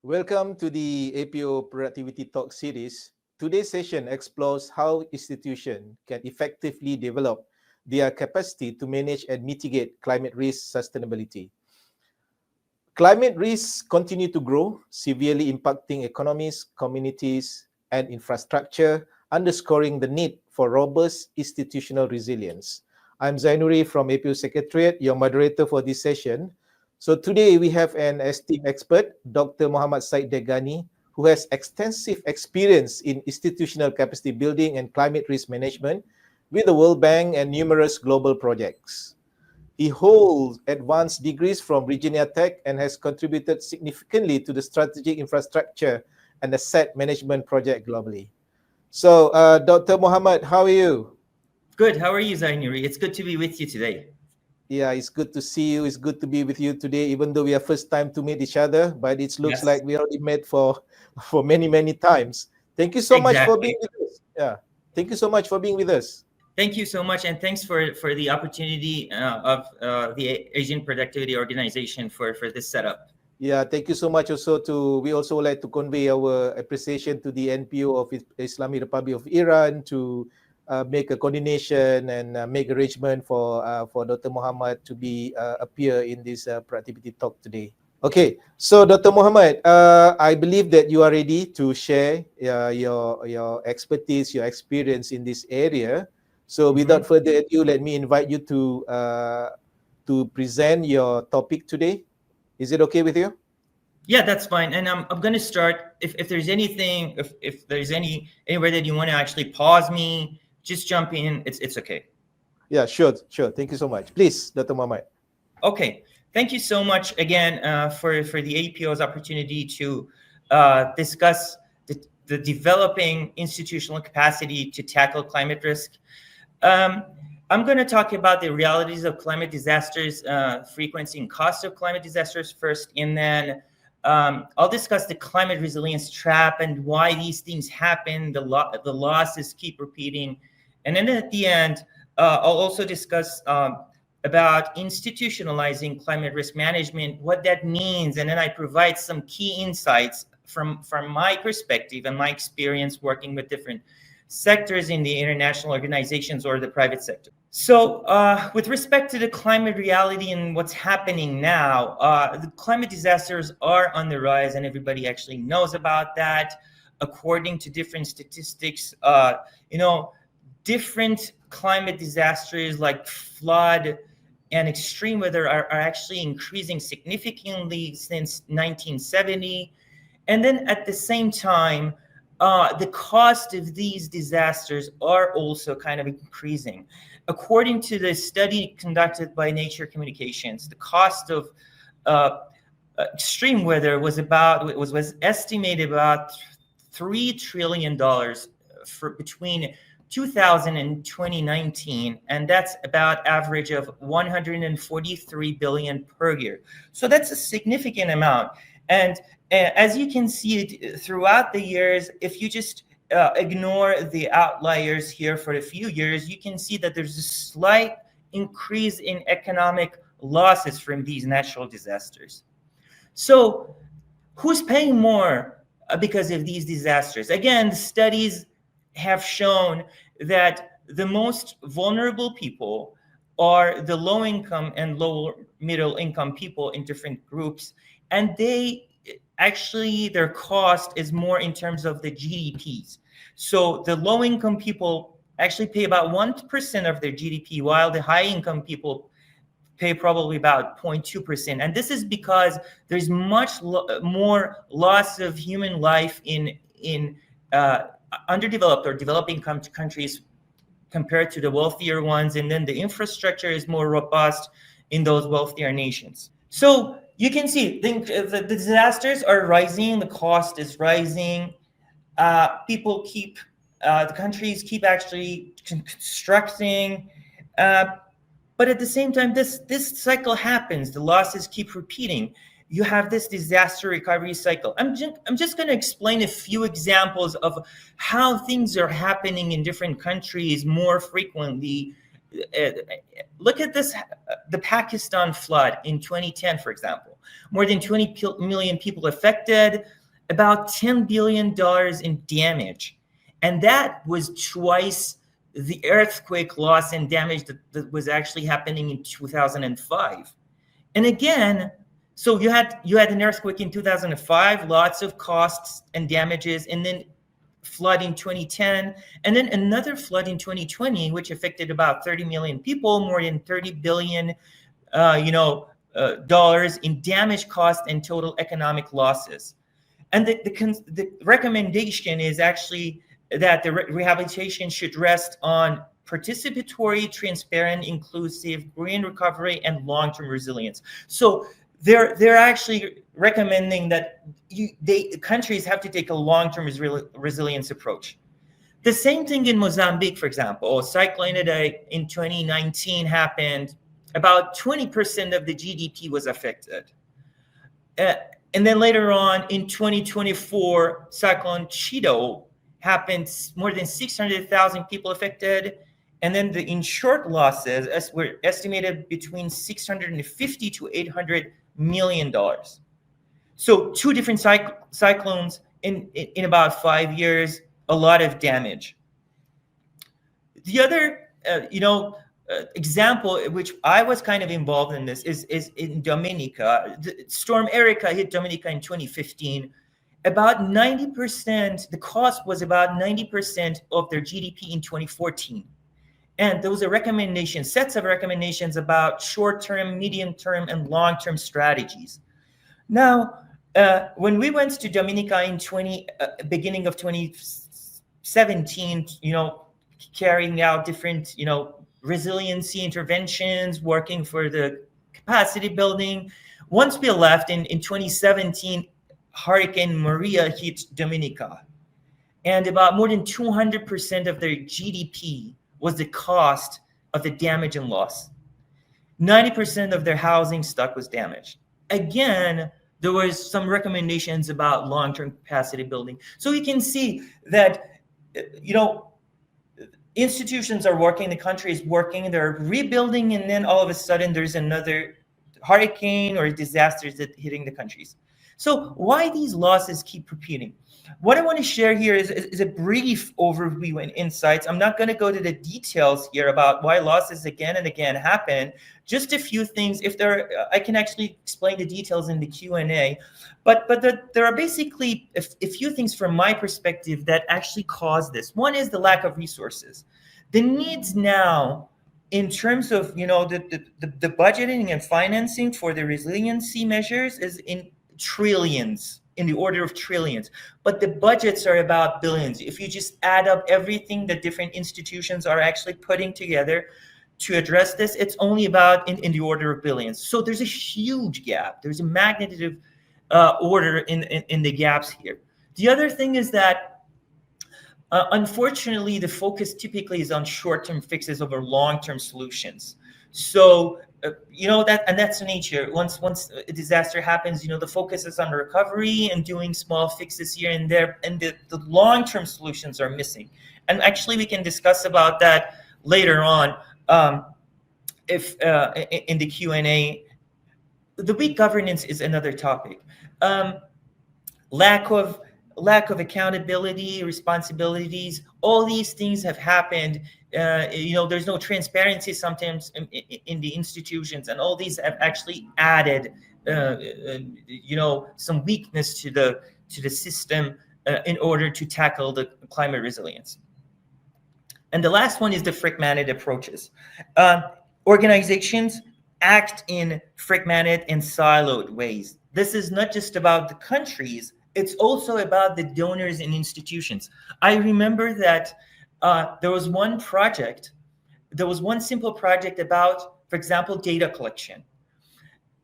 Welcome to the APO Productivity Talk series. Today's session explores how institutions can effectively develop their capacity to manage and mitigate climate risk sustainability. Climate risks continue to grow, severely impacting economies, communities, and infrastructure, underscoring the need for robust institutional resilience. I'm Zainuri from APO Secretariat, your moderator for this session. So today we have an esteemed expert, Dr. Muhammad Said Degani, who has extensive experience in institutional capacity building and climate risk management with the World Bank and numerous global projects. He holds advanced degrees from Virginia Tech and has contributed significantly to the strategic infrastructure and asset management project globally. So, Dr. Muhammad, how are you? Good. How are you, Zainuri? It's good to be with you today. Yeah, it's good to see you. It's good to be with you today, even though we are first time to meet each other, but it looks Yes, like we already met for many, many times. Thank you so much for being exactly. with us. Yeah. Thank you so much for being with us. Thank you so much, and thanks for the opportunity of the Asian Productivity Organization for this setup. Yeah, thank you so much also we also would like to convey our appreciation to the NPO of Islamic Republic of Iran to make a coordination and make arrangement for Dr. Muhammad to be appear in this productivity talk today. Okay, so Dr. Muhammad, I believe that you are ready to share your expertise, your experience in this area. So without Mhm. further ado, let me invite you to present your topic today. Is it okay with you? Yeah, that's fine. And I'm going to start. If there's anything, if there's anywhere that you want to actually pause me, just jump in. It's okay. Yeah, sure, sure. Thank you so much. Please, Dr. Muhammad. Okay. Thank you so much again for the APO's opportunity to discuss the developing institutional capacity to tackle climate risk. Um, I'm going to talk about the realities of climate disasters, frequency and cost of climate disasters first, and then I'll discuss the climate resilience trap and why these things happen, the losses keep repeating. And then at the end, I'll also discuss about institutionalizing climate risk management, what that means, and then I provide some key insights from my perspective and my experience working with different sectors in the international organizations or the private sector. So, with respect to the climate reality and what's happening now, the climate disasters are on the rise, and everybody actually knows about that. According to different statistics, different climate disasters like flood and extreme weather are actually increasing significantly since 1970. And then at the same time, the cost of these disasters are also kind of increasing. According to the study conducted by Nature Communications, the cost of uh, extreme weather was estimated about $3 trillion for between 2000 and 2019, and that's about average of 143 billion per year. So that's a significant amount. And as you can see it throughout the years, if you just ignore the outliers here for a few years, you can see that there's a slight increase in economic losses from these natural disasters. So, who's paying more because of these disasters? Again, the studies have shown that the most vulnerable people are the low income and lower middle income people in different groups. And they actually, their cost is more in terms of the GDPs. So the low income people actually pay about 1% of their GDP, while the high income people pay probably about 0.2%. And this is because there's much more loss of human life in underdeveloped or developing countries compared to the wealthier ones. And then the infrastructure is more robust in those wealthier nations. So you can see the disasters are rising, the cost is rising. The countries keep actually constructing. Uh, but at the same time, this cycle happens. The losses keep repeating. You have this disaster recovery cycle. I'm just going to explain a few examples of how things are happening in different countries more frequently. Uh, Look at this, the Pakistan flood in 2010, for example. More than 20 million people affected, about $10 billion in damage. And that was twice the earthquake loss and damage that was actually happening in 2005. And again, so you had an earthquake in 2005, lots of costs and damages, and then flood in 2010, and then another flood in 2020, which affected about 30 million people, more than 30 billion, dollars in damage, cost, and total economic losses. And the recommendation is actually that the rehabilitation should rest on participatory, transparent, inclusive, green recovery, and long-term resilience. So they're actually recommending that countries have to take a long-term resilience approach. The same thing in Mozambique, for example. Cyclone Idai in 2019 happened. About 20% of the GDP was affected. And then later on in 2024, Cyclone Chido happened, more than 600,000 people affected. And then the insured losses were estimated between 650 to 800 million dollars. So two different cyclones in about 5 years, a lot of damage. The other, example, which I was kind of involved in this, is in Dominica. Storm Erica hit Dominica in 2015. About 90%, the cost was about 90% of their GDP in 2014. And there was sets of recommendations about short-term, medium-term, and long-term strategies. Now, when we went to Dominica in beginning of 2017, carrying out different, resiliency interventions, working for the capacity building. Once we left in 2017, Hurricane Maria hit Dominica, and about more than 200% of their GDP was the cost of the damage and loss. 90% of their housing stock was damaged. Again, there was some recommendations about long-term capacity building. So you can see that, institutions are working, the country is working, they're rebuilding, and then all of a sudden there's another hurricane or disasters that hitting the countries. So why these losses keep repeating? What I want to share here is a brief overview and insights. I'm not going to go to the details here about why losses again and again happen. Just a few things. If there, I can actually explain the details in the Q&A. But there are basically a few things from my perspective that actually cause this. One is the lack of resources. The needs now, in terms of the budgeting and financing for the resiliency measures, is in trillions, in the order of trillions, but the budgets are about billions. If you just add up everything that different institutions are actually putting together to address this, it's only about in the order of billions. So there's a huge gap. There's a magnitude order in the gaps here. The other thing is that unfortunately, the focus typically is on short-term fixes over long-term solutions. So that's the nature. Once a disaster happens, the focus is on recovery and doing small fixes here and there, and the long-term solutions are missing. And actually, we can discuss about that later on, if in the Q&A. The weak governance is another topic. Lack of accountability, responsibilities, all these things have happened. There's no transparency sometimes in the institutions, and all these have actually added, some weakness to the system in order to tackle the climate resilience. And the last one is the fragmented approaches. Organizations act in fragmented and siloed ways. This is not just about the countries, it's also about the donors and institutions. I remember that there was one simple project about, for example, data collection.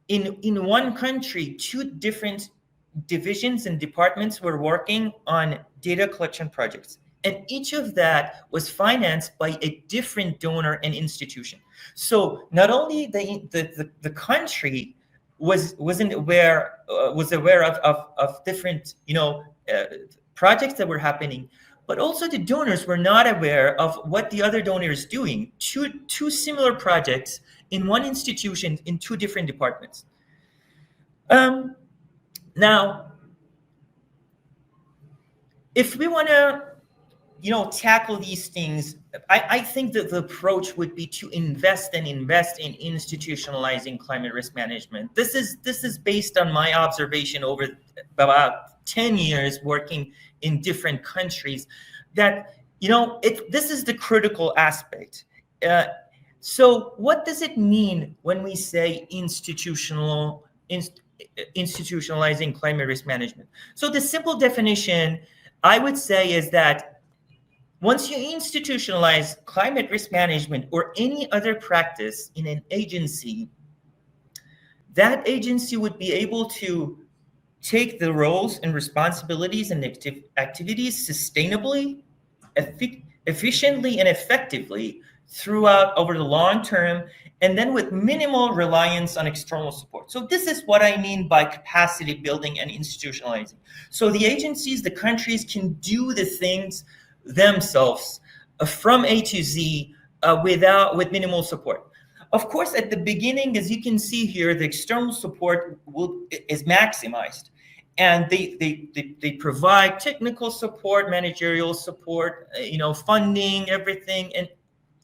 In one country, two different divisions and departments were working on data collection projects. And each of that was financed by a different donor and institution. So not only the country was aware of different projects that were happening, but also the donors were not aware of what the other donor is doing. Two similar projects in one institution in two different departments. Um, Now, if we want to, tackle these things, I think that the approach would be to invest in institutionalizing climate risk management. This is based on my observation over about 10 years working in different countries, that this is the critical aspect. Uh, so what does it mean when we say institutionalizing climate risk management? So the simple definition I would say is that once you institutionalize climate risk management or any other practice in an agency, that agency would be able to take the roles and responsibilities and activities sustainably, efficiently, and effectively throughout over the long term, and then with minimal reliance on external support. So this is what I mean by capacity building and institutionalizing. So the agencies, the countries can do the things themselves from A to Z with minimal support. Of course, at the beginning, as you can see here, the external support is maximized. And they provide technical support, managerial support, funding, everything. And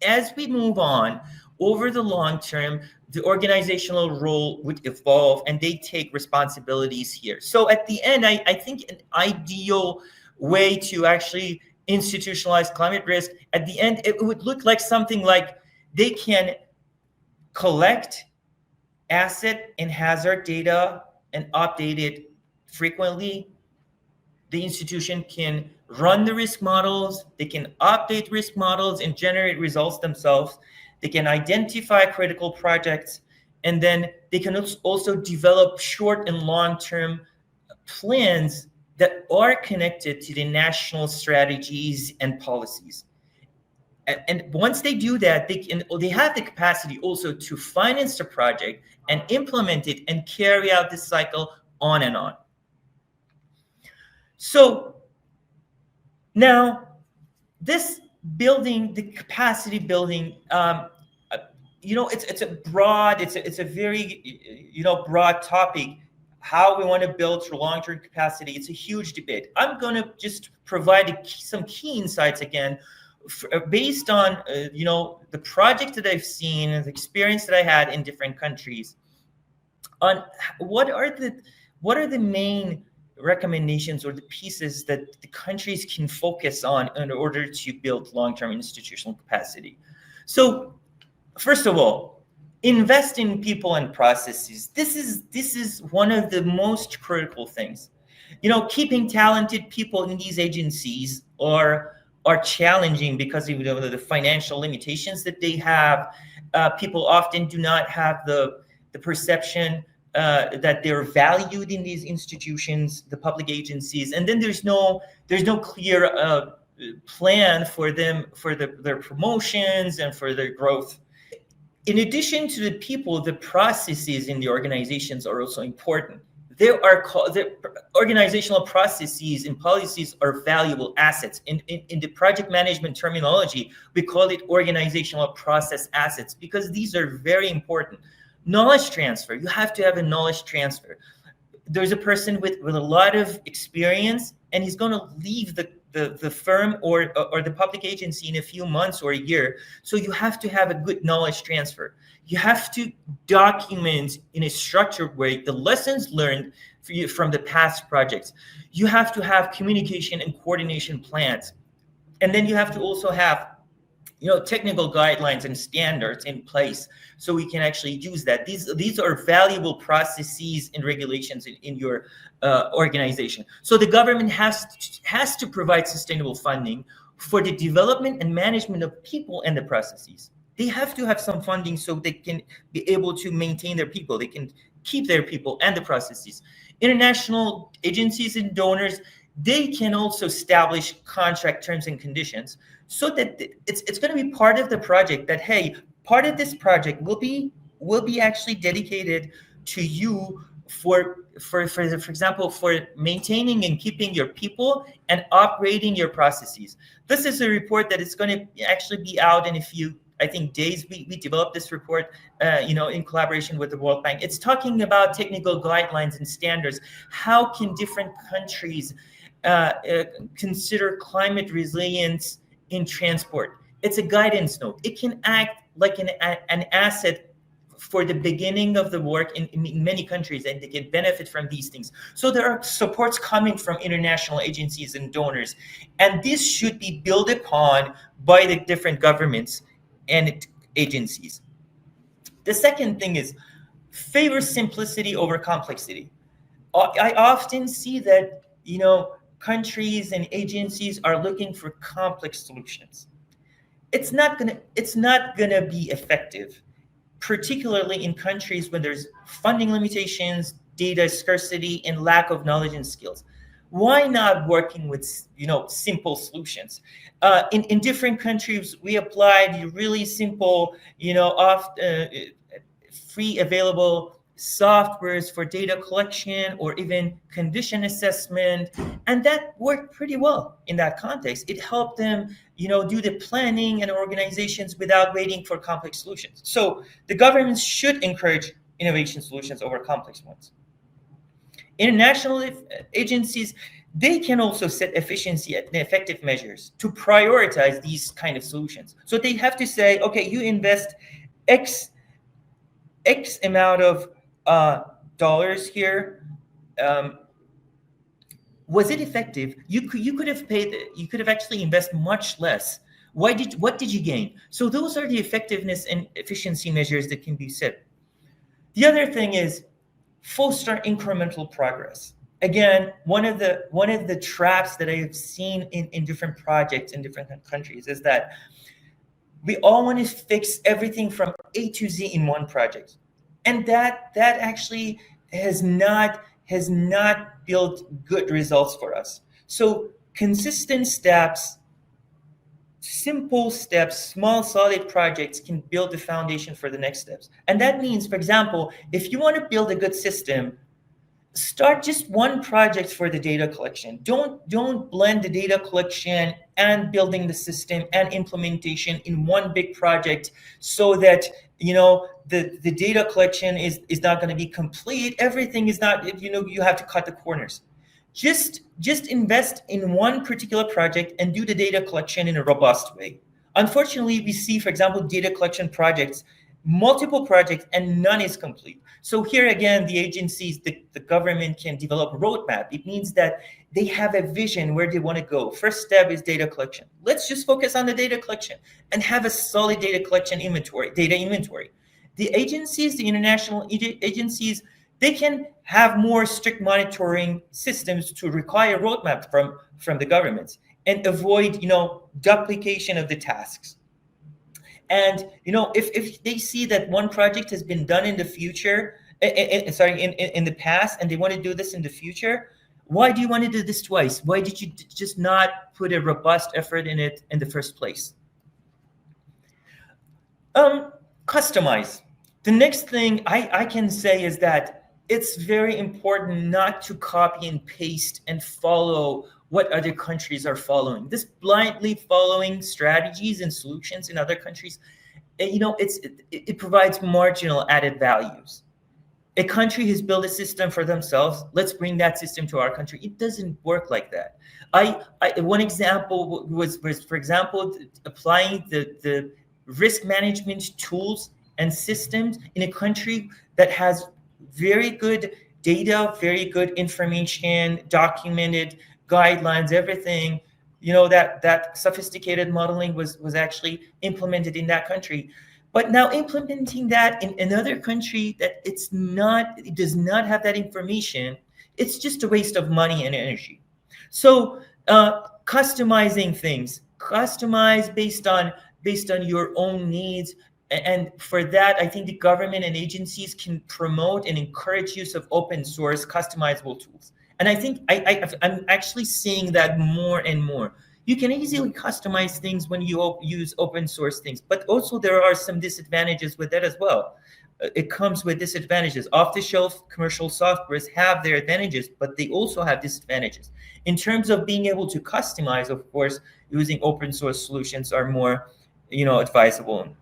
as we move on over the long term, the organizational role would evolve and they take responsibilities here. So at the end, I think an ideal way to actually institutionalize climate risk, at the end, it would look like something like they can collect asset and hazard data and update it frequently. The institution can run the risk models, they can update risk models and generate results themselves. They can identify critical projects, and then they can also develop short and long-term plans that are connected to the national strategies and policies. And once they do that, they have the capacity also to finance the project and implement it and carry out this cycle on and on. So now this building, the capacity building, it's a very broad topic. How we want to build for long-term capacity, it's a huge debate. I'm going to just provide some key insights again, based on the project that I've seen and the experience that I had in different countries, on what are the main recommendations or the pieces that the countries can focus on in order to build long-term institutional capacity. So first of all, invest in people and processes. This is one of the most critical things. Keeping talented people in these agencies are challenging because of the financial limitations that they have. People often do not have the perception that they're valued in these institutions, the public agencies, and then there's no clear plan for them for their promotions and for their growth. In addition to the people, the processes in the organizations are also important. The organizational processes and policies are valuable assets. In the project management terminology, we call it organizational process assets because these are very important. Knowledge transfer, you have to have a knowledge transfer. There's a person with a lot of experience and he's going to leave the firm or the public agency in a few months or a year. So you have to have a good knowledge transfer. You have to document in a structured way the lessons learned from the past projects. You have to have communication and coordination plans. And then you have to also have technical guidelines and standards in place so we can actually use that. These are valuable processes and regulations in your organization. So the government has to provide sustainable funding for the development and management of people and the processes. They have to have some funding so they can be able to maintain their people. They can keep their people and the processes. International agencies and donors, they can also establish contract terms and conditions so that it's going to be part of the project that, hey, part of this project will be actually dedicated to you for example, for maintaining and keeping your people and operating your processes. This is a report that is going to actually be out in a few I think days, we developed this report, in collaboration with the World Bank. It's talking about technical guidelines and standards. How can different countries consider climate resilience in transport? It's a guidance note. It can act like an asset for the beginning of the work in many countries, and they can benefit from these things. So there are supports coming from international agencies and donors, and this should be built upon by the different governments and agencies. The second thing is favor simplicity over complexity. I often see that, countries and agencies are looking for complex solutions. It's not gonna be effective, particularly in countries when there's funding limitations, data scarcity, and lack of knowledge and skills. Why not working with simple solutions? In different countries, we applied really simple, free available softwares for data collection or even condition assessment, and that worked pretty well in that context. It helped them do the planning and organizations without waiting for complex solutions. So the governments should encourage innovation solutions over complex ones. International agencies, they can also set efficiency and effective measures to prioritize these kind of solutions. So they have to say, okay, you invest x amount of dollars here. Was it effective? You could have paid. You could have actually invested much less. What did you gain? So those are the effectiveness and efficiency measures that can be set. The other thing is foster incremental progress. Again, one of the traps that I have seen in different projects in different countries is that we all want to fix everything from A to Z in one project, and that actually has not built good results for us. So consistent steps, simple steps, small solid projects can build the foundation for the next steps. And that means, for example, if you want to build a good system, start just one project for the data collection. Don't blend the data collection and building the system and implementation in one big project, so that the data collection is not going to be complete. Everything is not, you have to cut the corners. Just invest in one particular project and do the data collection in a robust way. Unfortunately, we see, for example, data collection projects, multiple projects, and none is complete. So here again, the agencies, the government can develop a roadmap. It means that they have a vision where they want to go. First step is data collection. Let's just focus on the data collection and have a solid data collection inventory, data inventory. The agencies, the international agencies, they can have more strict monitoring systems to require roadmap from the governments and avoid, duplication of the tasks. And if they see that one project has been done in the future, in the past, and they want to do this in the future, why do you want to do this twice? Why did you just not put a robust effort in it in the first place? Customize. The next thing I can say is that it's very important not to copy and paste and follow what other countries are following. This blindly following strategies and solutions in other countries, it provides marginal added values. A country has built a system for themselves. Let's bring that system to our country. It doesn't work like that. One example was, for example, applying the risk management tools and systems in a country that has very good data, very good information, documented guidelines, everything. That sophisticated modeling was actually implemented in that country. But now implementing that in another country that it does not have that information, it's just a waste of money and energy. So customizing things, customize based on your own needs. And for that, I think the government and agencies can promote and encourage use of open source customizable tools. And I think I'm actually seeing that more and more. You can easily customize things when you use open source things, but also there are some disadvantages with that as well. It comes with disadvantages. Off-the-shelf commercial softwares have their advantages, but they also have disadvantages. In terms of being able to customize, of course, using open source solutions are more, advisable.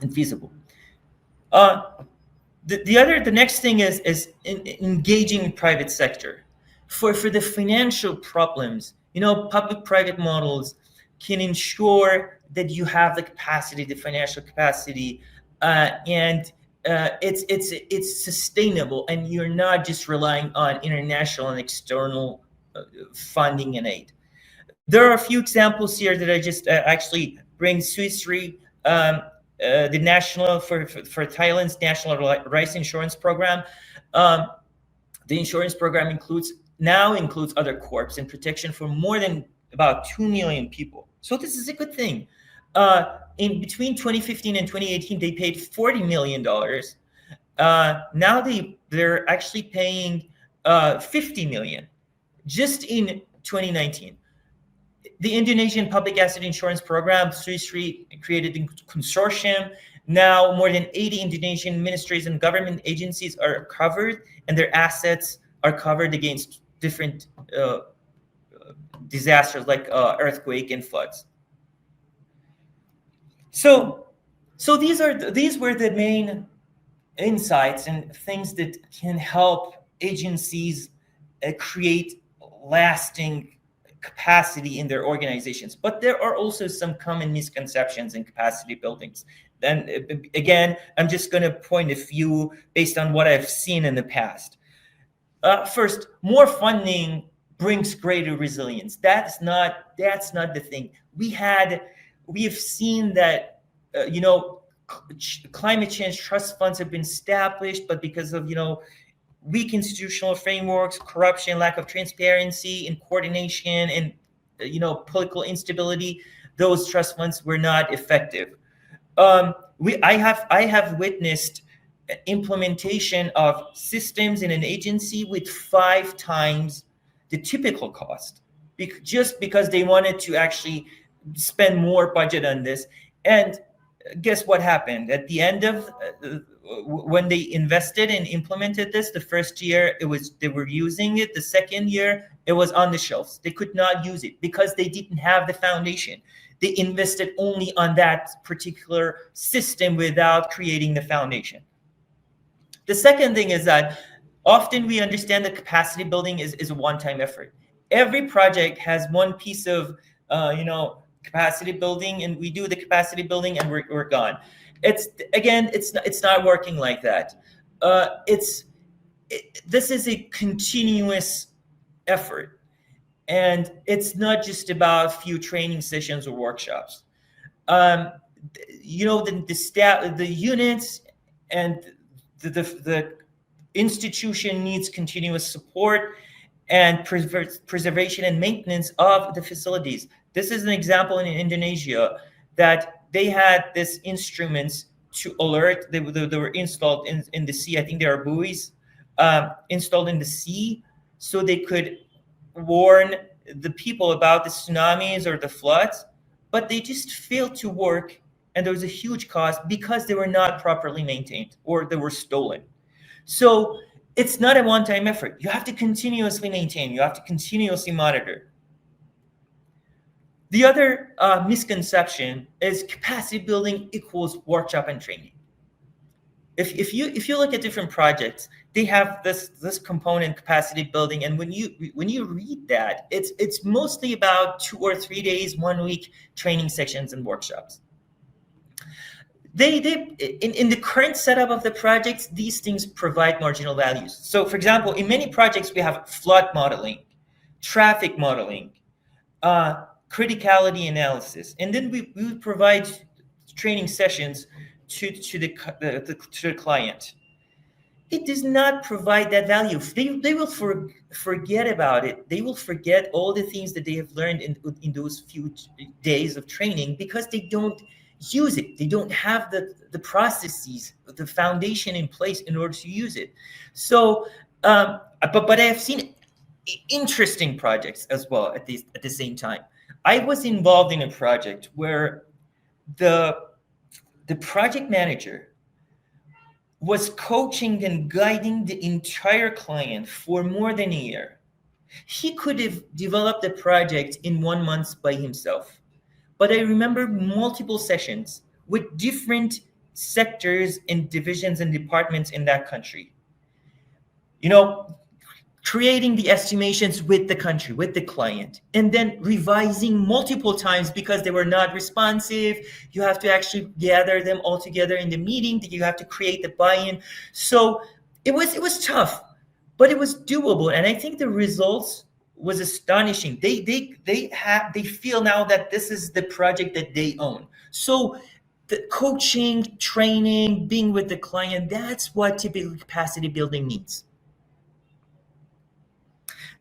and feasible. Uh, the next thing is engaging private sector for the financial problems. Public private models can ensure that you have the capacity, the financial capacity, and it's sustainable, and you're not just relying on international and external funding and aid. There are a few examples here that I just actually bring. Swiss Re, the national for Thailand's national rice insurance program. Um, the insurance program includes other corps and protection for more than about 2 million people. So this is a good thing. In between 2015 and 2018, they paid $40 million. Now they're actually paying 50 million just in 2019. The Indonesian Public Asset Insurance Program, Swiss Re, created a consortium. Now, more than 80 Indonesian ministries and government agencies are covered, and their assets are covered against different disasters like earthquake and floods. So these were the main insights and things that can help agencies create lasting capacity in their organizations. But there are also some common misconceptions in capacity buildings. And again, I'm just going to point a few based on what I've seen in the past. First, more funding brings greater resilience. That's not the thing. We have seen that climate change trust funds have been established, but because of weak institutional frameworks, corruption, lack of transparency and coordination, and political instability, those trust funds were not effective. I have witnessed implementation of systems in an agency with 5 times the typical cost, just because they wanted to actually spend more budget on this. And guess what happened at the end of when they invested and implemented this? The first year they were using it. The second year it was on the shelves. They could not use it because they didn't have the foundation. They invested only on that particular system without creating the foundation. The second thing is that often we understand that capacity building is a one-time effort. Every project has one piece of capacity building, and we do the capacity building and we're gone. It's not working like that. This is a continuous effort, and it's not just about few training sessions or workshops. The staff, the units, and the institution needs continuous support and preservation and maintenance of the facilities. This is an example in Indonesia that they had these instruments to alert. They were installed in the sea. I think there are buoys installed in the sea, so they could warn the people about the tsunamis or the floods, but they just failed to work, and there was a huge cost because they were not properly maintained or they were stolen. So it's not a one-time effort. You have to continuously maintain. You have to continuously monitor. The other misconception is capacity building equals workshop and training. If you look at different projects, they have this component, capacity building, and when you read that, it's mostly about 2 or 3 days, 1 week training sessions and workshops. They in the current setup of the projects, these things provide marginal values. So, for example, in many projects we have flood modeling, traffic modeling, criticality analysis, and then we provide training sessions to the client. It does not provide that value. They will forget about it. They will forget all the things that they have learned in those few days of training because they don't use it. They don't have the processes, the foundation in place in order to use it. So, but I have seen interesting projects as well at the same time. I was involved in a project where the project manager was coaching and guiding the entire client for more than a year. He could have developed the project in 1 month by himself. But I remember multiple sessions with different sectors and divisions and departments in that country. You know, creating the estimations with the country, with the client, and then revising multiple times because they were not responsive. You have to actually gather them all together in the meeting. That you have to create the buy-in. So it was tough, but it was doable, and I think the results was astonishing. They feel now that this is the project that they own. So the coaching, training, being with the client, that's what typical capacity building needs.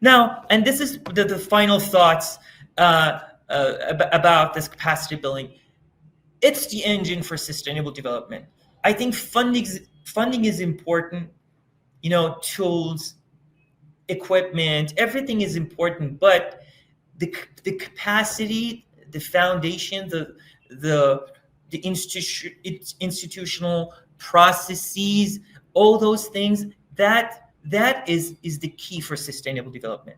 Now, and this is the final thoughts about this capacity building. It's the engine for sustainable development. I think funding is important. Tools, equipment, everything is important, but the capacity, the foundation, the institutional processes, all those things, that is the key for sustainable development.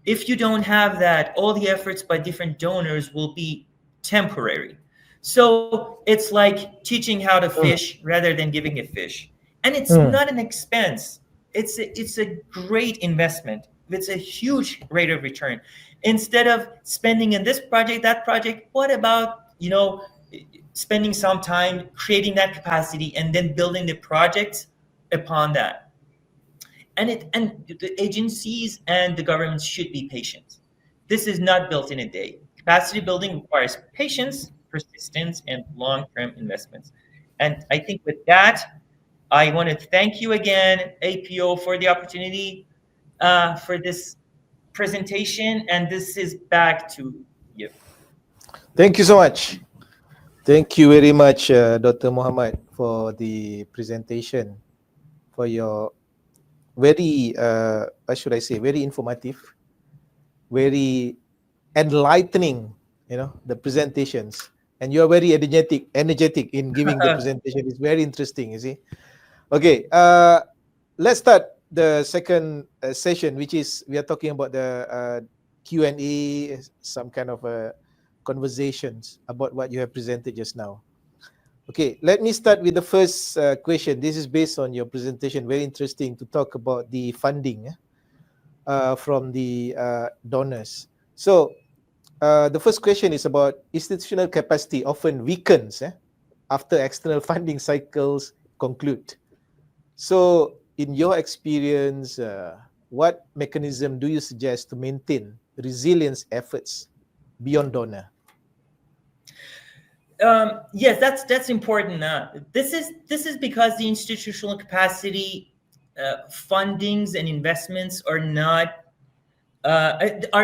If you don't have that, all the efforts by different donors will be temporary. So it's like teaching how to Mm, fish rather than giving a fish. And it's mm. not an expense. It's a great investment. It's a huge rate of return. Instead of spending in this project, that project, what about, spending some time creating that capacity and then building the projects upon that? And the agencies and the governments should be patient. This is not built in a day. Capacity building requires patience, persistence, and long-term investments. And I think with that, I want to thank you again, APO, for the opportunity for this presentation. And this is back to you. Thank you so much. Thank you very much, Dr. Muhammad, for the presentation, for your very, what should I say, very informative, very enlightening, the presentations. And you are very energetic in giving the presentation. It's very interesting, you see. Okay, let's start the second session, which is we are talking about the Q&A, some kind of conversations about what you have presented just now. Okay, let me start with the first question. This is based on your presentation. Very interesting to talk about the funding from the donors. So the first question is about institutional capacity often weakens after external funding cycles conclude. So in your experience, what mechanism do you suggest to maintain resilience efforts beyond donor? Yes, that's important. This is because the institutional capacity fundings and investments are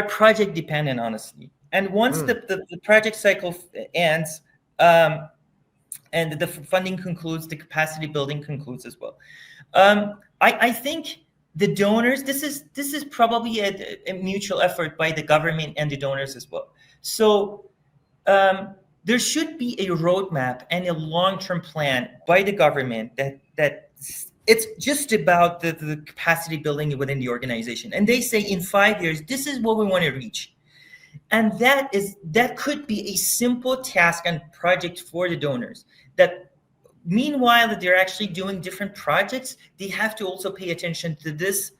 project dependent, honestly. And once the project cycle ends, and the funding concludes, the capacity building concludes as well. I think the donors, this is probably a mutual effort by the government and the donors as well. So there should be a roadmap and a long-term plan by the government that it's just about the capacity building within the organization. And they say in 5 years, this is what we want to reach. And that could be a simple task and project for the donors. That meanwhile that they're actually doing different projects, they have to also pay attention to this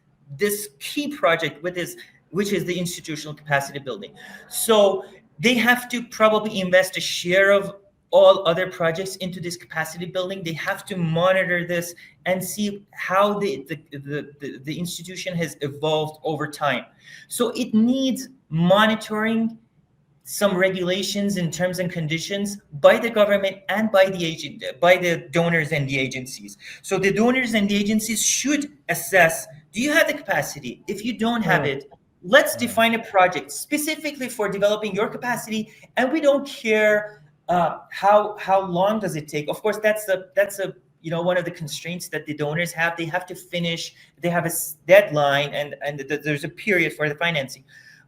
key project which is the institutional capacity building. So they have to probably invest a share of all other projects into this capacity building. They have to monitor this and see how the institution has evolved over time. So it needs monitoring, some regulations and terms and conditions by the government and by the donors and the agencies. So the donors and the agencies should assess, do you have the capacity? If you don't have it, let's define a project specifically for developing your capacity, and we don't care how long does it take. Of course, that's a one of the constraints that the donors have. They have to finish. They have a deadline, and there's a period for the financing.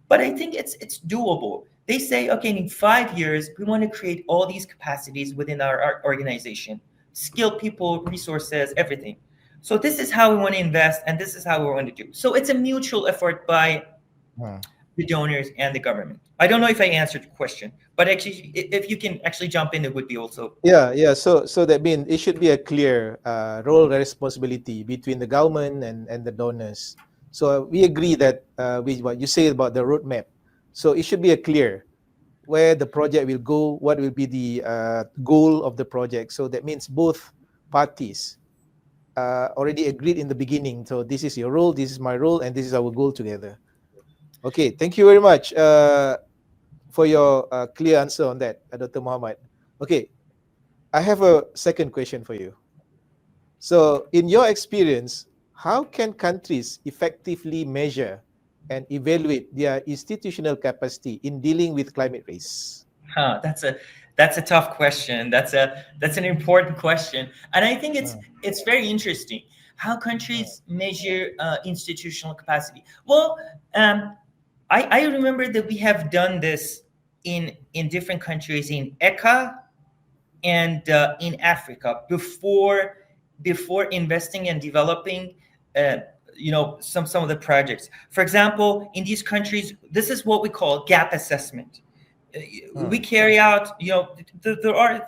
But I think it's doable. They say, okay, in 5 years, we want to create all these capacities within our organization, skilled people, resources, everything. So this is how we want to invest, and this is how we want to do. So it's a mutual effort by the donors, and the government. I don't know if I answered the question, but actually, if you can actually jump in, it would be also. Yeah. So that means it should be a clear role and responsibility between the government and the donors. So we agree that with what you say about the roadmap. So it should be a clear where the project will go, what will be the goal of the project. So that means both parties already agreed in the beginning. So this is your role, this is my role, and this is our goal together. Okay, thank you very much for your clear answer on that, Dr. Muhammad. Okay, I have a second question for you. So, in your experience, how can countries effectively measure and evaluate their institutional capacity in dealing with climate risk? Huh, that's a tough question. That's an important question, and I think it's very interesting how countries measure institutional capacity. Well, I remember that we have done this in different countries in ECA and in Africa before investing and developing. Uh, some of the projects. For example, in these countries, this is what we call gap assessment. We carry out, there are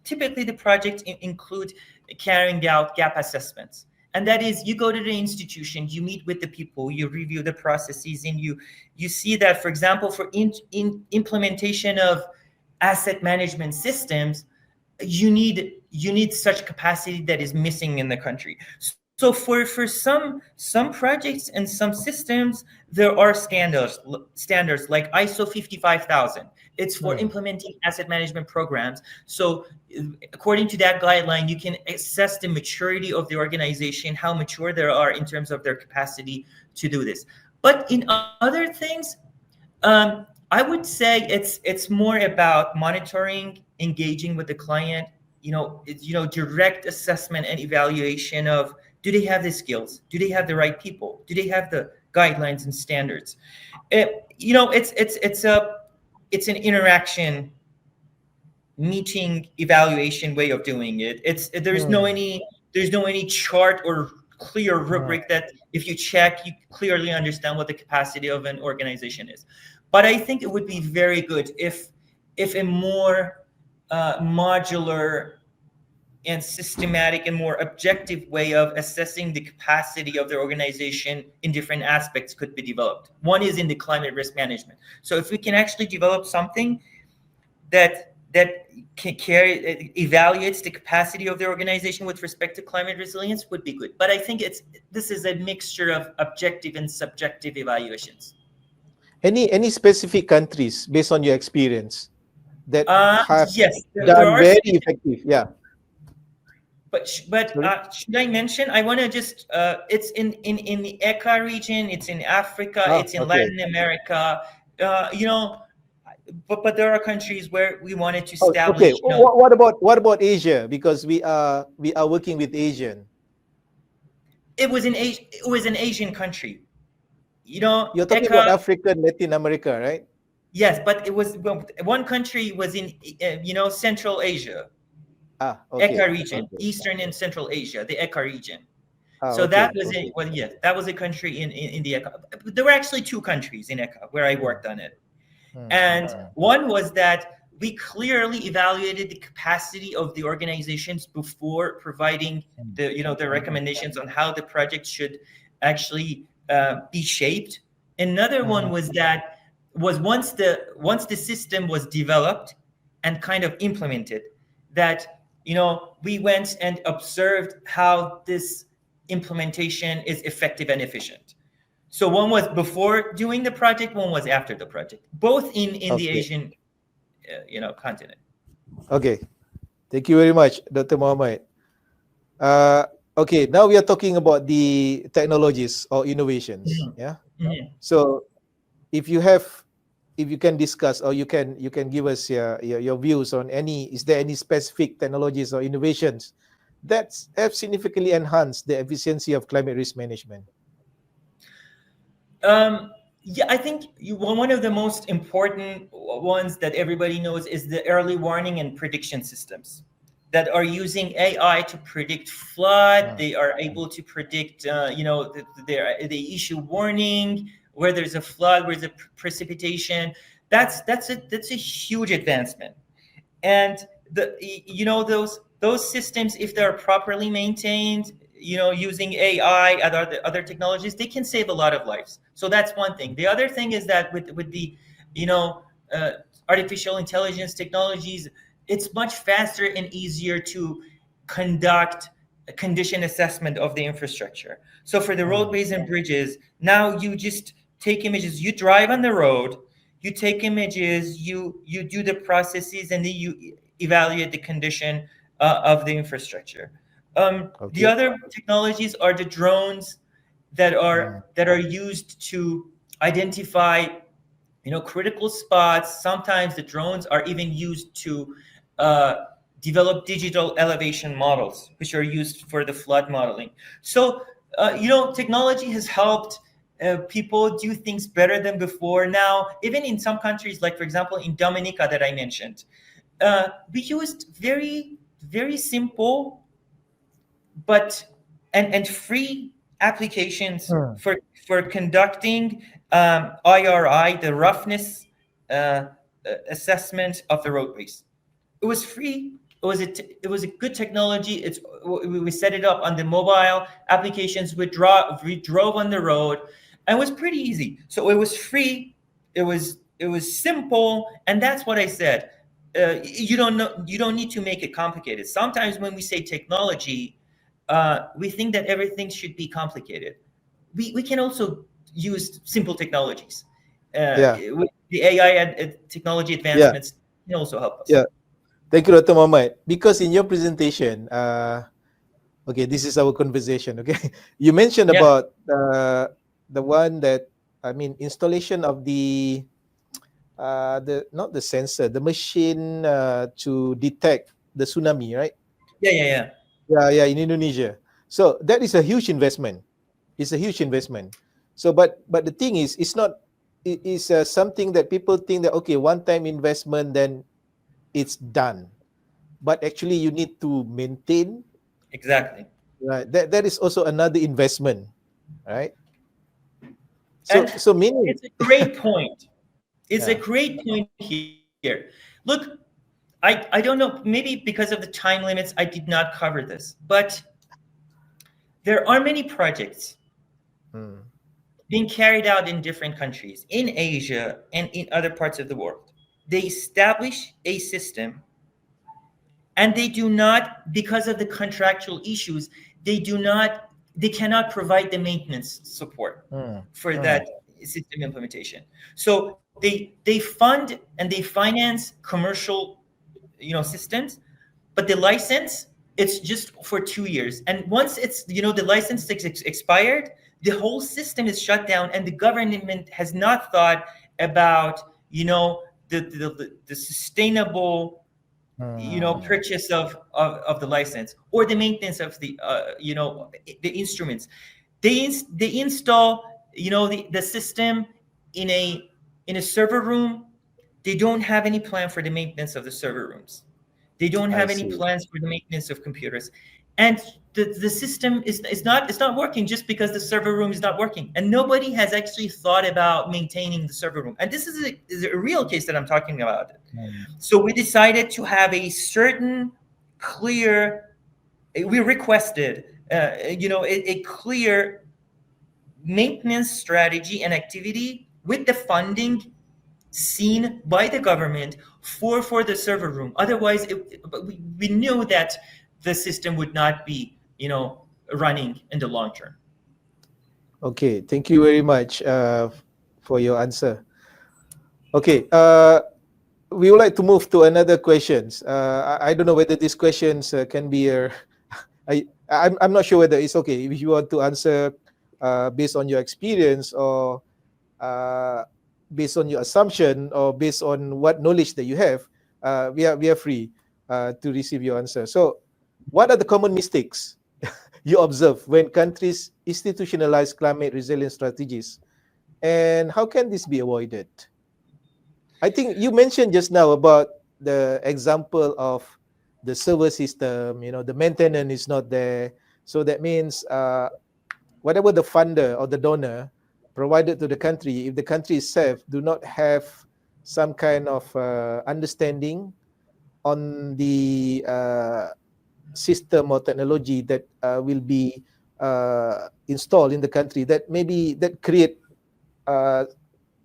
typically the projects include carrying out gap assessments, and that is you go to the institution, you meet with the people, you review the processes, and you see that, for example, for in implementation of asset management systems, you need such capacity that is missing in the country. So for some projects and some systems, there are standards like ISO 55000. It's for implementing asset management programs. So according to that guideline, you can assess the maturity of the organization, how mature they are in terms of their capacity to do this. But in other things, I would say it's more about monitoring, engaging with the client, direct assessment and evaluation of, do they have the skills? Do they have the right people? Do they have the guidelines and standards? It's an interaction, meeting, evaluation way of doing it. There's no any chart or clear rubric that if you check, you clearly understand what the capacity of an organization is. But I think it would be very good if a more modular and systematic and more objective way of assessing the capacity of the organization in different aspects could be developed. One is in the climate risk management. So if we can actually develop something that evaluates the capacity of the organization with respect to climate resilience, would be good. But I think this is a mixture of objective and subjective evaluations. Any specific countries based on your experience that have Yes, there done are. very effective? Yeah. But Sorry? should I mention? I want to just it's in the ECA region. It's in Africa. It's in Okay. Latin America. You know, but there are countries where we wanted to Oh, establish. okay. What about Asia? Because we are working with Asian. It was an Asian country. You know, You're talking about ECA. Africa, Latin America, right? Yes, but it was, well, one country was in Central Asia. Okay. ECA region, Okay. Eastern and Central Asia, the ECA region. So that Okay. was Okay. that was a country in the ECA. There were actually two countries in ECA where I worked on it. And one was that we clearly evaluated the capacity of the organizations before providing the recommendations on how the project should actually be shaped. Another one was that once the system was developed and kind of implemented, that we went and observed how this implementation is effective and efficient. So one was before doing the project, one was after the project, both in the Okay. Asian continent. Okay. Thank you very much, Dr. Muhammad. Okay, now we are talking about the technologies or innovations. Yeah. So if you can discuss, or you can give us your views on is there any specific technologies or innovations that have significantly enhanced the efficiency of climate risk management? Yeah, I think one of the most important ones that everybody knows is the early warning and prediction systems that are using AI to predict flood. They are able to predict, they issue warning where there's a flood, where there's a precipitation. That's a huge advancement. And those systems, if they're properly maintained, using AI and other technologies, they can save a lot of lives. So that's one thing. The other thing is that with the you know uh, artificial intelligence technologies, it's much faster and easier to conduct a condition assessment of the infrastructure. So for the roadways and bridges, now you just take images, you drive on the road, you take images, you do the processes, and then you evaluate the condition of the infrastructure. The Okay. other technologies are the drones that are used to identify critical spots. Sometimes the drones are even used to uh, develop digital elevation models, which are used for the flood modeling. So technology has helped people do things better than before. Now, even in some countries, like for example in Dominica that I mentioned, we used very, very simple but and free applications Hmm. for conducting IRI, the roughness uh, assessment of the roadways. It was free. It was a good technology. We set it up on the mobile applications. We drove on the road, and it was pretty easy. So it was free. It was simple, and that's what I said. You don't need to make it complicated. Sometimes when we say technology, we think that everything should be complicated. We can also use simple technologies. Yeah. With the AI and technology Yeah. advancements can also help us. Yeah. Thank you, Dr. Muhammad. Because in your presentation, okay, this is our conversation. Okay, you mentioned Yeah, about the one that, I mean, installation of the not the sensor, the machine to detect the tsunami, right? yeah, yeah, yeah. Yeah, yeah, in Indonesia. So that is a huge investment. It's a huge investment. So, but the thing is, it's not. It is something that people think that, okay, one-time investment, then it's done. But actually, you need to maintain. Exactly. Right. That is also another investment, right? So And so meaning, it's a great point. It's a yeah. great point here. Look, I don't know, maybe because of the time limits, I did not cover this, but there are many projects Hmm. being carried out in different countries, in Asia and in other parts of the world. They establish a system, and they do not, because of the contractual issues, they cannot provide the maintenance support Hmm. for Hmm. that system implementation. So they fund and they finance commercial systems, but the license, it's just for 2 years, and once the license is expired, the whole system is shut down, and the government has not thought about the sustainable Hmm. purchase of the license, or the maintenance of the instruments. They install the system in a server room. They don't have any plan for the maintenance of the server rooms. They don't I have any see. plans for the maintenance of computers. And the system is not working just because the server room is not working. And nobody has actually thought about maintaining the server room. And this is a real case that I'm talking about. Hmm. So we decided to have a certain clear, we requested, a clear maintenance strategy and activity with the funding seen by the government for the server room. Otherwise, we knew that the system would not be, running in the long term. Okay, thank you very much for your answer. Okay, we would like to move to another questions. I don't know whether these questions can be I'm not sure whether it's okay if you want to answer based on your experience, or uh, based on your assumption, or based on what knowledge that you have. We are free to receive your answer. So, what are the common mistakes you observe when countries institutionalize climate resilience strategies, and how can this be avoided? I think you mentioned just now about the example of the server system. The maintenance is not there, so that means whatever the funder or the donor, provided to the country, if the country itself do not have some kind of understanding on the system or technology that will be installed in the country, that maybe that create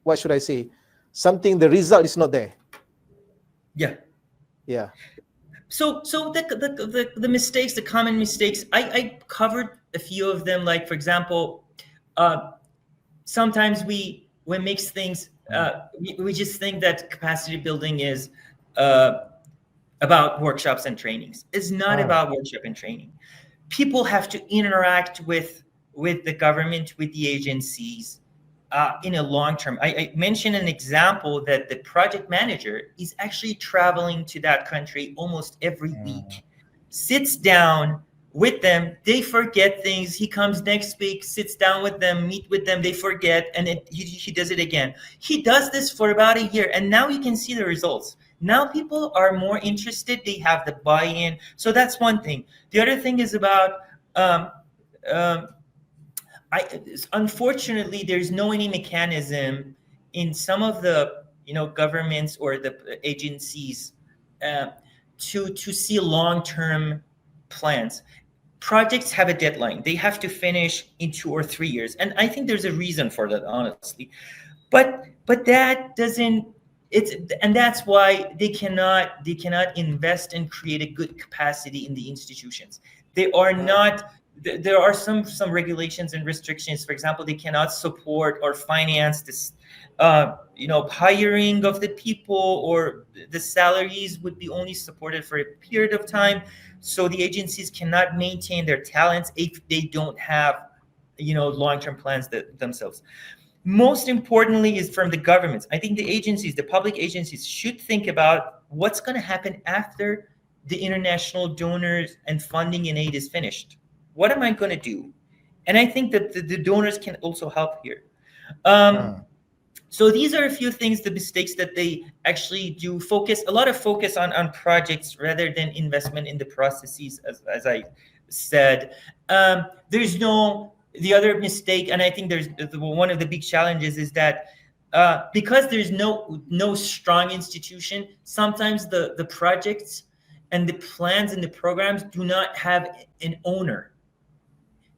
what should I say, something, the result is not there. Yeah. Yeah. So the mistakes, the common mistakes, I covered a few of them. Like, for example, sometimes we mix things. We just think that capacity building is about workshops and trainings. It's not Ah. about workshop and training. People have to interact with the government, with the agencies, in a long term. I mentioned an example that the project manager is actually traveling to that country almost every week, sits down with them, they forget things. He comes next week, sits down with them, meet with them, they forget, and he does it again. He does this for about a year, and now you can see the results. Now people are more interested, they have the buy-in. So that's one thing. The other thing is about um, um, unfortunately, there's no any mechanism in some of the governments or the agencies uh, to see long-term plans. Projects have a deadline; they have to finish in 2 or 3 years, and I think there's a reason for that, honestly. But that doesn't. It's and that's why they cannot invest and create a good capacity in the institutions. They are not. There are some regulations and restrictions. For example, they cannot support or finance this hiring of the people, or the salaries would be only supported for a period of time. So the agencies cannot maintain their talents if they don't have long-term plans themselves. Most importantly is from the governments. I think the agencies, the public agencies, should think about what's going to happen after the international donors and funding and aid is finished. What am I going to do? And I think that the donors can also help here. Um, so these are a few things, the mistakes that they actually do. Focus a lot of focus on projects rather than investment in the processes, as I said. There's no The other mistake, and I think there's one of the big challenges is that because there's no strong institution, sometimes the projects and the plans and the programs do not have an owner.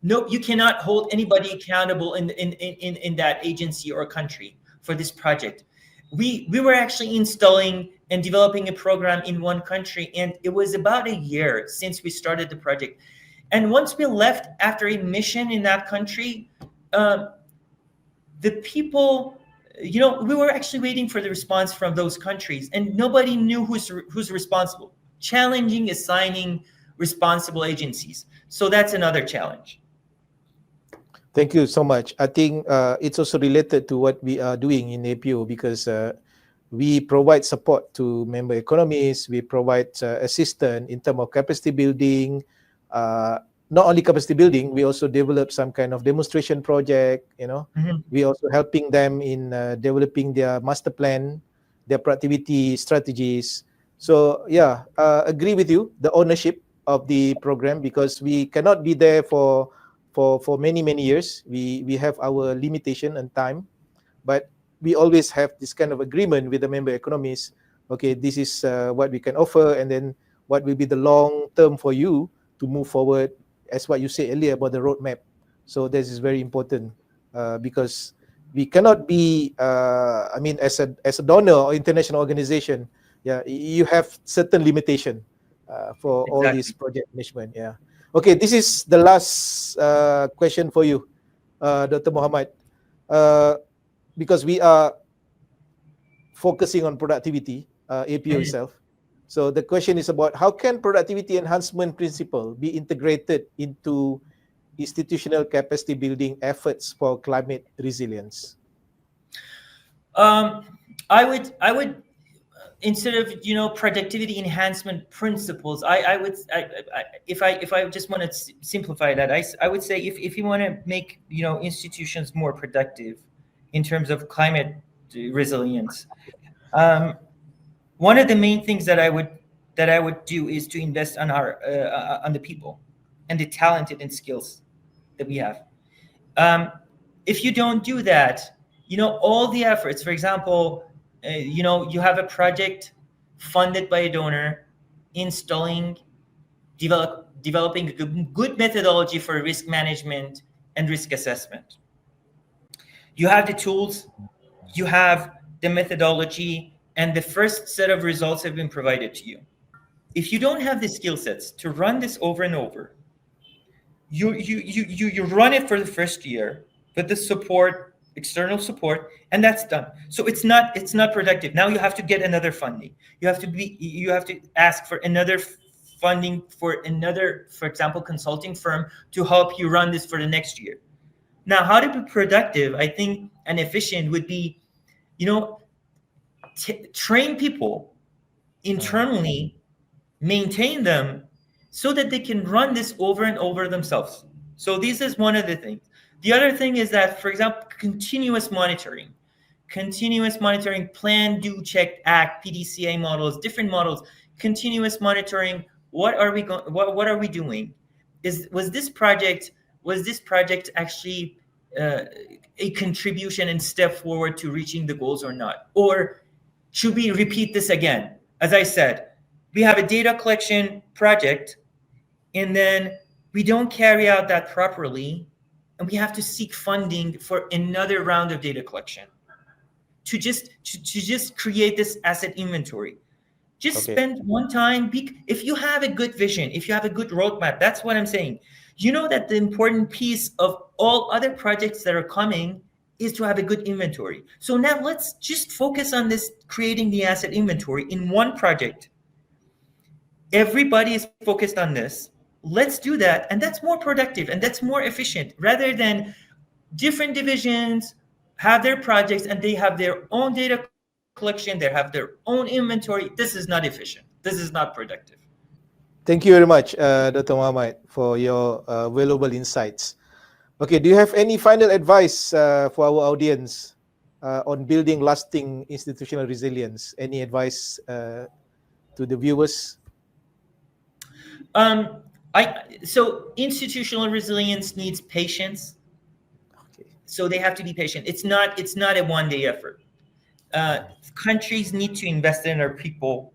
No, you cannot hold anybody accountable in that agency or country for this project. We were actually installing and developing a program in one country, and it was about a year since we started the project. And once we left after a mission in that country, um, the people, we were actually waiting for the response from those countries, and nobody knew who's responsible. Challenging assigning responsible agencies. So that's another challenge. Thank you so much. I think it's also related to what we are doing in APO, because we provide support to member economies. We provide assistance in terms of capacity building. Not only capacity building, we also develop some kind of demonstration project. Mhm. We also helping them in developing their master plan, their productivity strategies. So yeah, agree with you. The ownership of the program, because we cannot be there for many years. We have our limitation and time, but we always have this kind of agreement with the member economies. Okay, this is what we can offer, and then what will be the long term for you to move forward, as what you said earlier about the roadmap. So this is very important, because we cannot be as a donor or international organization, yeah, you have certain limitation for all this Exactly. project management. Yeah. Okay, this is the last question for you, Dr. Muhammad, uh, because we are focusing on productivity, APO Mhm. itself. So the question is about how can productivity enhancement principle be integrated into institutional capacity building efforts for climate resilience? Um, I would instead of productivity enhancement principles, if I just want to simplify that, I would say if you want to make institutions more productive in terms of climate resilience, um, one of the main things that I would do is to invest on the people and the talented and skills that we have. Um, If you don't do that, all the efforts, for example, you have a project funded by a donor, installing, developing a good methodology for risk management and risk assessment. You have the tools, you have the methodology, and the first set of results have been provided to you. If you don't have the skill sets to run this over and over, you run it for the first year with the support, external support, and that's done. So it's not productive. Now you have to get another funding. You have to ask for another funding for another, for example, consulting firm to help you run this for the next year. Now, how to be productive, I think, and efficient would be, you know, train people internally, maintain them so that they can run this over and over themselves. So this is one of the things. The other thing is that, for example, continuous monitoring, plan, do, check, act, PDCA models, different models, continuous monitoring. What are we going? What are we doing? Was this project actually a contribution and step forward to reaching the goals or not? Or should we repeat this again? As I said, we have a data collection project, and then we don't carry out that properly, and we have to seek funding for another round of data collection to just create this asset inventory. Just spend one time. If you have a good vision, if you have a good roadmap, that's what I'm saying. You know that the important piece of all other projects that are coming is to have a good inventory. So now let's just focus on this, creating the asset inventory in one project. Everybody is focused on this. Let's do that. And that's more productive and that's more efficient, rather than different divisions have their projects and they have their own data collection, they have their own inventory. This is not efficient. This is not productive. Thank you very much, Dr. Muhammad, for your valuable insights. Okay, do you have any final advice for our audience on building lasting institutional resilience? Any advice to the viewers? So institutional resilience needs patience. Okay. So they have to be patient. It's not a one-day effort. Countries need to invest in their people.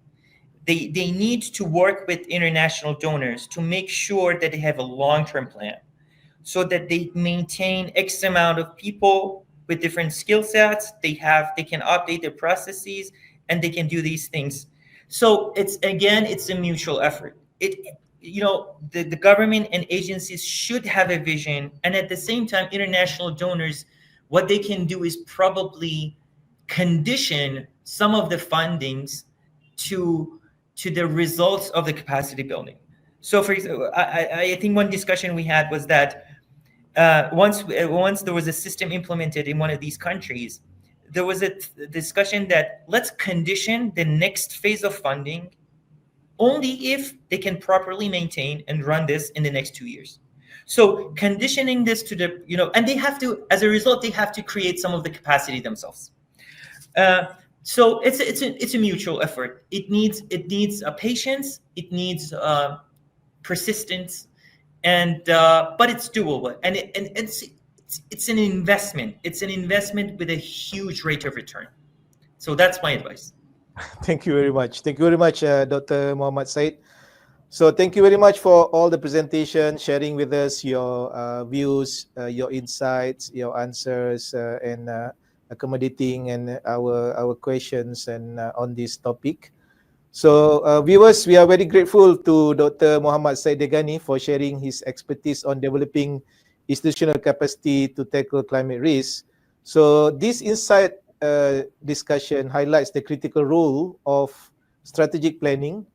They need to work with international donors to make sure that they have a long-term plan, so that they maintain X amount of people with different skill sets. They can update their processes, and they can do these things. So it's a mutual effort. The government and agencies should have a vision, and at the same time, international donors, what they can do is probably condition some of the fundings to the results of the capacity building. So, for example, I think one discussion we had was that once there was a system implemented in one of these countries, there was a discussion that let's condition the next phase of funding only if they can properly maintain and run this in the next 2 years. So conditioning this to and they have to, as a result, they have to create some of the capacity themselves. So it's a mutual effort. It needs a patience. It needs persistence, but it's doable, and it's an investment. It's an investment with a huge rate of return. So that's my advice. Thank you very much. Thank you very much, Dr. Muhammad Said. So thank you very much for all the presentation, sharing with us your views, your insights, your answers, and accommodating and our questions and on this topic. So viewers, we are very grateful to Dr. Muhammad Said Degani for sharing his expertise on developing institutional capacity to tackle climate risk. So this insight discussion highlights the critical role of strategic planning,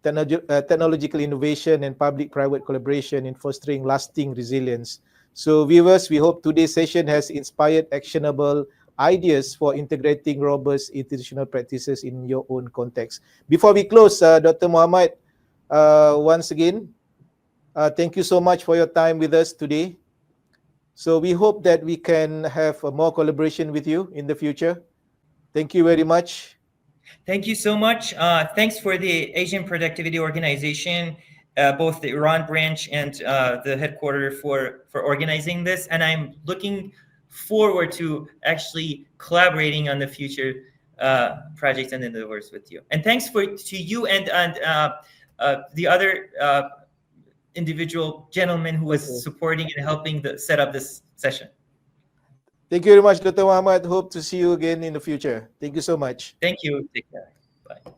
technological innovation, and public-private collaboration in fostering lasting resilience. So viewers, we hope today's session has inspired actionable ideas for integrating robust institutional practices in your own context. Before we close, Dr. Muhammad, once again, thank you so much for your time with us today. So we hope that we can have more collaboration with you in the future. Thank you very much. Thank you so much. Thanks for the Asian Productivity Organization, both the Iran branch and the headquarters for organizing this. And I'm looking forward to actually collaborating on the future projects and endeavors with you. And thanks to you and the other individual gentleman who was Okay. supporting and helping set up this session. Thank you very much, Dr. Muhammad. Hope to see you again in the future. Thank you so much. Thank you. Take care. Bye.